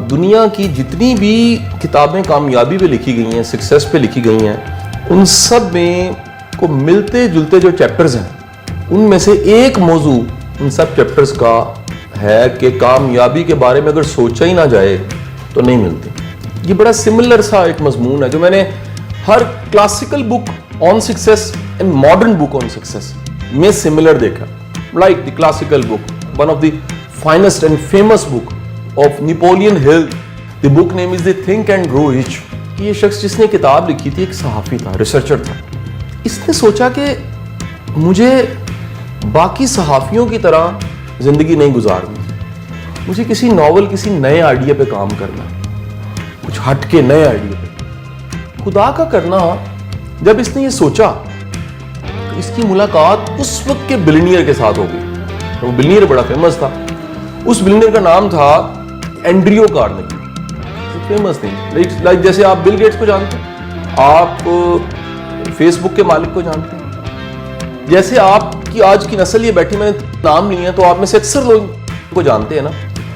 दुनिया की जितनी भी किताबें कामयाबी पे लिखी गई हैं, सक्सेस पे लिखी गई हैं, उन सब में को मिलते जुलते जो चैप्टर्स हैं, उनमें से एक मौजू उन सब चैप्टर्स का है कि कामयाबी के बारे में अगर सोचा ही ना जाए तो नहीं मिलती। ये बड़ा सिमिलर सा एक मजमून है जो मैंने हर classical book on success and modern book on success में सिमिलर देखा। Like the classical book, one of the finest and famous book of Napoleon Hill, the book name is the think and grow rich. ये शख्स जिसने किताब लिखी थी एक सहाफ़ी था, रिसर्चर था। इसने सोचा कि मुझे बाकी सहाफ़ियों की तरह ज़िंदगी नहीं गुजारनी, मुझे किसी नॉवल, किसी नए आइडिया पे काम करना, कुछ हट के नए आइडिया पे खुदा का करना। जब इसने ये सोचा तो इसकी मुलाकात उस वक्त के बिलियनियर के साथ हो गई। वो बिलियनियर बड़ा फेमस था। उस बिलियनियर का नाम था एंड्रियो कार्नेगी। फेमस नहीं, लाइक जैसे आप बिल गेट्स को जानते हैं, आप फेसबुक के मालिक को जानते हैं, जैसे आपकी आज की नस्ल ये बैठी, मैंने नाम नहीं है तो आप में से अक्सर लोग को जानते हैं ना।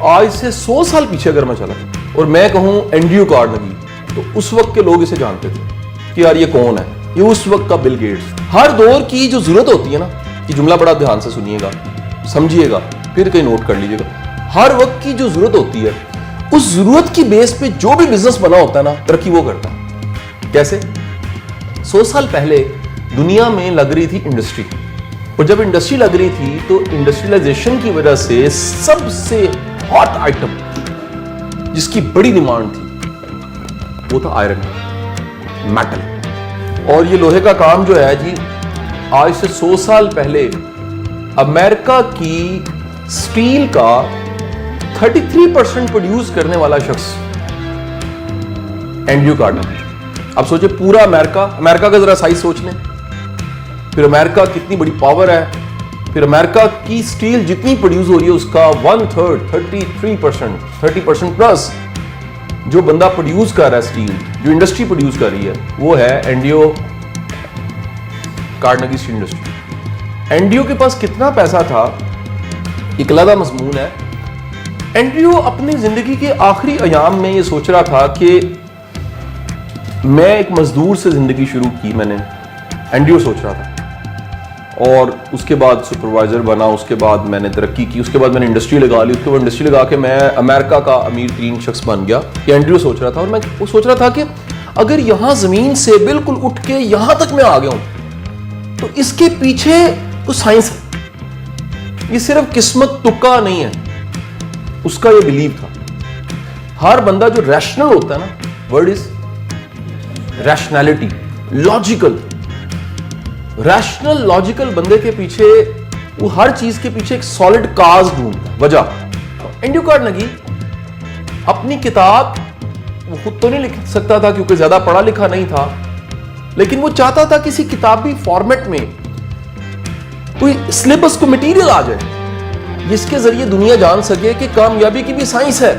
आज से 100 साल पीछे अगर मैं चला और मैं कहूं एंड्रियो कार्नेगी, तो उस वक्त के लोग इसे जानते थे कि यार ये कौन है, ये उस वक्त का बिल गेट्स। हर दौर की जो जरूरत होती है ना, कि जुमला बड़ा ध्यान से सुनिएगा, समझिएगा, फिर कहीं नोट कर लीजिएगा। हर वक्त की जो जरूरत होती है, उस जरूरत की बेस पे जो भी बिजनेस बना होता है ना, तरक्की वो करता है। कैसे? 100 साल पहले दुनिया में लग रही थी इंडस्ट्री, और जब इंडस्ट्री लग रही थी तो इंडस्ट्रियलाइजेशन की वजह से सबसे हॉट आइटम जिसकी बड़ी डिमांड थी वो था आयरन, मेटल। और ये लोहे का काम जो है जी, आज से 100 साल पहले अमेरिका की स्टील का 33% प्रोड्यूस करने वाला शख्स एंड्रयू कार्नेगी। अब सोचिए पूरा अमेरिका का जरा साइज सोच लें, फिर अमेरिका कितनी बड़ी पावर है, फिर अमेरिका की स्टील जितनी प्रोड्यूस हो रही है उसका 1/3 33%, 30% प्लस जो बंदा प्रोड्यूस कर रहा है स्टील, जो इंडस्ट्री प्रोड्यूस कर रही है, वो है Andrew Carnegie steel industry. Andrew के पास कितना पैसा था, एक अलग मजमून है। एंड्रयू अपनी जिंदगी के आखिरी अयाम में ये सोच रहा था कि मैं एक मजदूर से जिंदगी शुरू की, मैंने एंड्रयू सोच रहा था, और उसके बाद सुपरवाइजर बना, उसके बाद मैंने तरक्की की, उसके बाद मैंने इंडस्ट्री लगा ली, उसके बाद इंडस्ट्री लगा के मैं अमेरिका का अमीर तरीन शख्स बन गया। ये एंड्रयू सोच रहा था, और मैं वो सोच रहा था कि अगर यहां जमीन से बिल्कुल उठ के यहां तक मैं आ गया हूं तो इसके पीछे कुछ साइंस है, ये सिर्फ किस्मत तुक्का नहीं है। उसका ये बिलीव था। हर बंदा जो रैशनल होता है ना, word is rationality, logical, rational logical बंदे के पीछे, वो हर चीज के पीछे एक सॉलिड काज ढूंढता है, वजह। एंड्रयू कार्नेगी अपनी किताब वो खुद तो नहीं लिख सकता था क्योंकि ज्यादा पढ़ा लिखा नहीं था, लेकिन वो चाहता था किसी किताबी फॉर्मेट में कोई सिलेबस को मटेरियल आ जाए जिसके जरिए दुनिया जान सके कि कामयाबी की भी साइंस है।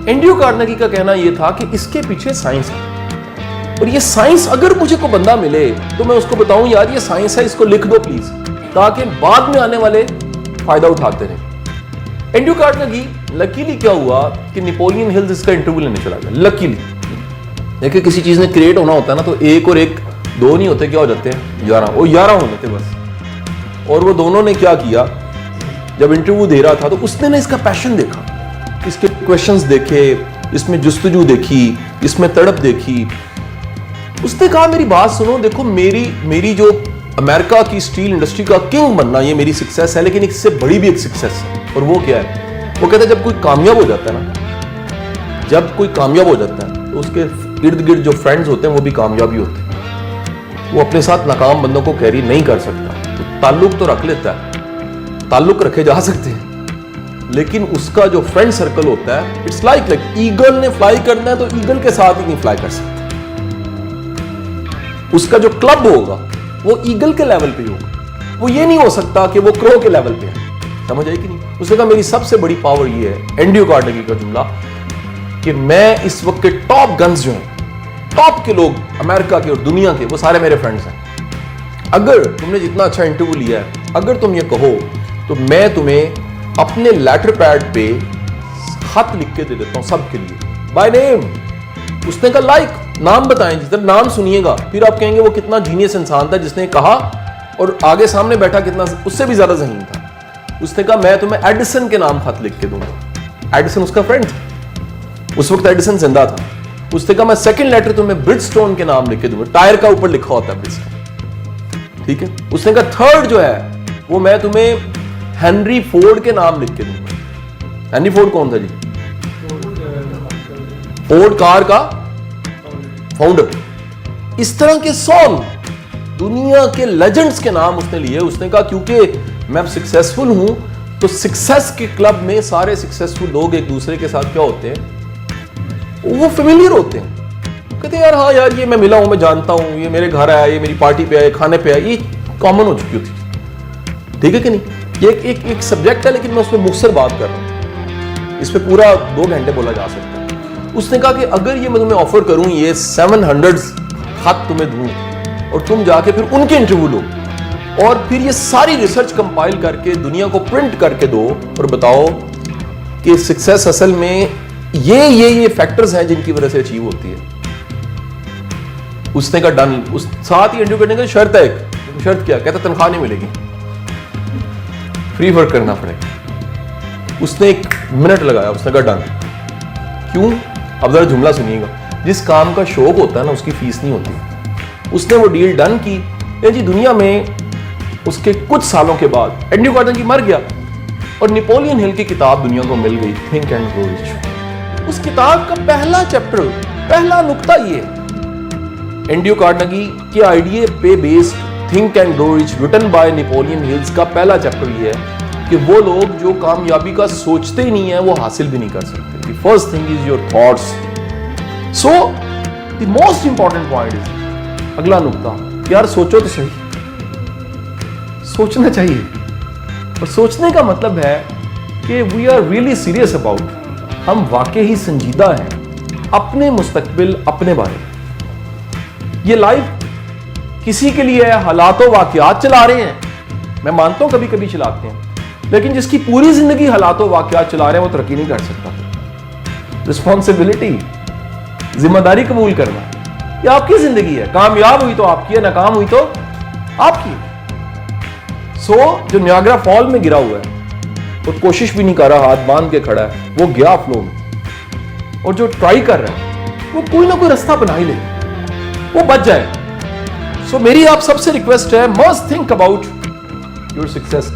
एंड्रयू कार्नेगी का कहना यह था कि इसके पीछे साइंस है, और ये साइंस अगर मुझे को बंदा मिले तो मैं उसको बताऊं यार ये साइंस है, इसको लिख दो प्लीज, ताकि बाद में आने वाले फायदा उठाते रहे। एंड्रयू कार्नेगी लकीली क्या हुआ कि नेपोलियन हिल्स इसका इंटरव्यू लेने चला गया। लकीली देखिए, किसी चीज ने क्रिएट होना होता है ना, तो एक और एक दो नहीं होते, क्या हो जाते हैं 11, वो 11 होने थे बस। और वो दोनों ने क्या किया, जब इंटरव्यू दे रहा था तो उसने ना इसका पैशन देखा, इसके क्वेश्चंस देखे, इसमें जुस्तजू देखी, इसमें तड़प देखी। उसने कहा मेरी बात सुनो, देखो मेरी जो अमेरिका की स्टील इंडस्ट्री का किंग बनना ये मेरी सक्सेस है, लेकिन इससे बड़ी भी एक सक्सेस है। और वो क्या है? वो कहता है जब कोई कामयाब हो जाता है ना, जब कोई कामयाब हो जाता है तो उसके इर्द गिर्द जो फ्रेंड्स होते हैं वो भी कामयाबी होते हैं। वो अपने साथ नाकाम बंदों को कैरी नहीं कर सकता, तो ताल्लुक तो रख लेता है, ताल्लुक रखे जा सकते हैं, लेकिन उसका जो फ्रेंड सर्कल होता है, इट्स लाइक ईगल ने फ्लाई करना है तो ईगल के साथ ही नहीं फ्लाई कर सकता। उसका जो क्लब होगा वो ईगल के लेवल पे होगा, वो ये नहीं हो सकता कि वो क्रो के लेवल पे है। समझ आई कि नहीं? उसने कहा मेरी सबसे बड़ी पावर ये है, एंड्रयू कार्नेगी का जुमला, कि मैं इस वक्त के टॉप गन्स जो हैं, टॉप के लोग अमेरिका के और दुनिया के, वो सारे मेरे फ्रेंड्स हैं। अगर तुमने जितना अच्छा इंटरव्यू लिया है, अगर तुम ये कहो तो मैं तुम्हें अपने लेटर पैड पे खत लिख के दे देता हूं सबके लिए बाय नेम। उसने कहा लाइक नाम बताएं, जिस तरह नाम सुनिएगा फिर आप कहेंगे वो कितना जीनियस इंसान था जिसने कहा, और आगे सामने बैठा कितना उससे भी ज्यादा ज़हीन था। उसने कहा मैं तुम्हें एडिसन के नाम खत लिख के दूंगा। एडिसन उसका फ्रेंड था, उस वक्त एडिसन जिंदा था। उसने कहा मैं सेकंड लेटर तुम्हें ब्रिजस्टोन के नाम लिख के दूंगा, टायर का ऊपर लिखा होता है ब्रिजस्टोन, ठीक है। उसने कहा थर्ड जो है वो मैं तुम्हें हेनरी फोर्ड के नाम लिख के दूंगा। हेनरी फोर्ड कौन था जी? फोर्ड कार का फाउंडर। इस तरह के 100 दुनिया के लेजेंड्स के नाम उसने लिए। उसने कहा क्योंकि मैं सक्सेसफुल हूं तो सक्सेस के क्लब में सारे सक्सेसफुल लोग एक दूसरे के साथ क्या होते हैं, वो फेमिलियर होते हैं। कहते हैं यार हाँ यार ये मैं मिला हूं, मैं जानता हूं, ये मेरे घर आया, ये मेरी पार्टी पे आया, खाने पे आया, ये कॉमन हो चुकी होती है, ठीक है कि नहीं। ये एक सब्जेक्ट है लेकिन मैं उस पर मुख्तसर बात कर रहा हूं, इस पे पूरा 2 घंटे बोला जा सकता है। उसने कहा कि अगर ये मैं तुम्हें ऑफर करूं, ये 700 खत तुम्हें दूं और तुम जाके फिर उनके इंटरव्यू लो और फिर ये सारी रिसर्च कंपाइल करके दुनिया को प्रिंट करके दो और बताओ कि सक्सेस असल में ये फैक्टर्स हैं जिनकी वजह से अचीव होती है। उसने कहा डन। उस साथ ही इंटरव्यू करने का शर्त है एक। शर्त क्या? कहता तनख्वाह नहीं मिलेगी, फ्री वर्क करना पड़ेगा। उसने 1 मिनट लगाया, उसने कहा डन। क्यों? अब जरा जुमला सुनिएगा। जिस काम का शौक होता है ना उसकी फीस नहीं होती। उसने वो डील डन की। ये जी दुनिया में उसके कुछ सालों के बाद एंड्रयू कार्नेगी मर गया और नेपोलियन हिल की किताब दुनिया को मिल गई, थिंक एंड ग्रो रिच। उस किताब का पहला चैप्टर, पहला नुक्ता ये एंड्रयू कार्नेगी के आइडिया पे based think and grow rich written by Napoleon Hills का पहला चैप्टर ये है कि वो लोग जो कामयाबी का सोचते ही नहीं है वो हासिल भी नहीं कर सकते। The first thing is your thoughts. So the most important point is, अगला नुक्ता, यार सोचो तो सही। सोचना चाहिए। और सोचने का मतलब है कि we are really serious about, हम वाकई ही संजीदा हैं अपने मुस्तकबिल, अपने बारे में। ये लाइफ किसी के लिए हालातों वाकयात चला रहे हैं, मैं मानता हूं कभी कभी चलाते हैं, लेकिन जिसकी पूरी जिंदगी हालातों वाकयात चला रहे हैं वो तरक्की नहीं कर सकता। रिस्पॉन्सिबिलिटी, जिम्मेदारी कबूल करना, ये आपकी जिंदगी है। कामयाब हुई तो आपकी है, नाकाम हुई तो आपकी। जो नियाग्रा फॉल में गिरा हुआ है वो कोशिश भी नहीं कर रहा, हाथ बांध के खड़ा है, वो गया फ्लो में। और जो ट्राई कर रहा है वो कोई ना कोई रास्ता बना ही ले, वो बच जाए। मेरी आप सबसे रिक्वेस्ट है, must think about your success.